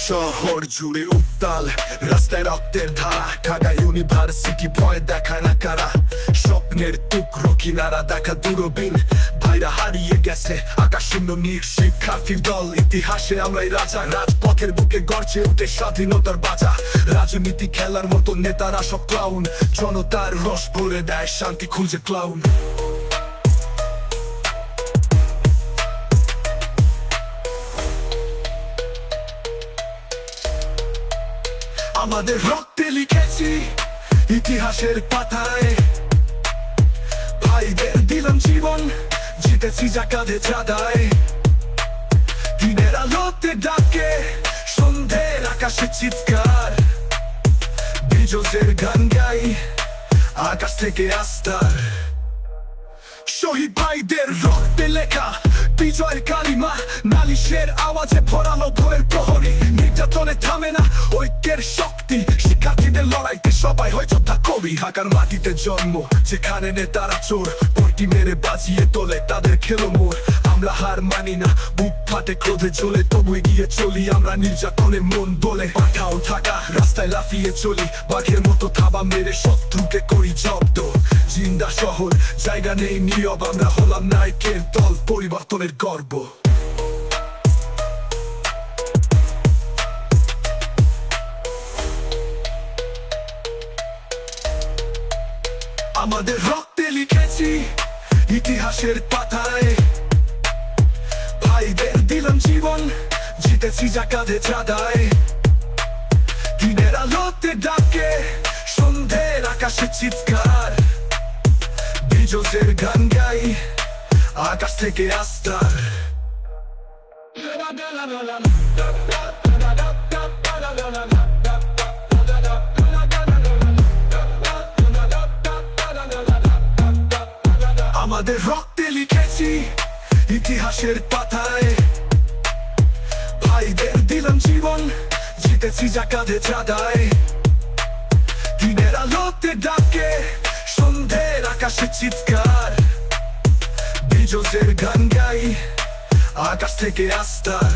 শহর জুড়ে উত্তাল, রাস্তায় রক্তের ধারা, ঢাকা ইউনিভার্সিটি ভয় দেখায় না কারা। স্বপ্নের টুকরো কিনারা দেখা দূরবীন, ভাইরা হারিয়ে গেছে আকাশ শূন্য নীল। শিক্ষার্থীর দল ইতিহাসে আমরাই রাজা, রাজপথের বুকে গর্জে উঠে স্বাধীনতার বাজা। রাজনীতি খেলার মতো নেতারা সব ক্লাউন, জনতার রস ভরে দেয় শান্তি খুঁজে ক্লাউন। আমাদের রক্তে লিখেছি ইতিহাসের পাতায়, ভাইদের দিলাম জীবন, জিতেছি যা কাঁধে চাঁদায়। দিনের আলোতে ডাকে, সন্ধ্যের আকাশে চিৎকার, বিজয়ের গান গাই আকাশ থেকে আস্থার। শহীদ ভাইদের রক্তে লেখা বিজয়ের কালিমা, নালিশের আওয়াজে ভরালো ভয়ের প্রহরী। নির্যাতনে থামে না ঐক্যের শক্তি, শিক্ষার্থীদের লড়াইতে সবাই হয় যোদ্ধা কবি। ঢাকার মাটিতে জন্ম, যেখানে নেতারা চোর, পল্টি মেরে বাজিয়ে তোলে তাদের খেলো মোর। আমরা হার মানি না, বুক ফাটে ক্রোধে জ্বলে, তবু এগিয়ে চলি আমরা নির্যাতনে মন দোলে। পাঠাও ঢাকা রাস্তায় লাফিয়ে চলি, বাঘের মতো থাবা মেরে শত্রুকে করি জব্দ। জিন্দা শহর জায়গা নেই নীরব, আমরা হলাম নায়কের দল, পরিবর্তনের গর্ব। আমাদের রক্তে লিখেছি ইতিহাসের পাতায়, ভাইদের দিলাম জীবন, জিতেছি যা কাঁধে চাঁদায়। দিনের আলোতে ডাকে, সন্ধ্যের আকাশে চিৎকার, বিজয়ের গান গাই আকাশ থেকে আস্থার। আমাদের রক্তে লিখেছি ইতিহাসের পাতায়, ভাইদের দিলাম জীবন, জিতেছি যা কাঁধে চাঁদায়। দিনের আলোতে ডাকে, সন্ধ্যের আকাশে চিৎকার, বিজয়ের গান গাই আকাশ থেকে আস্থার।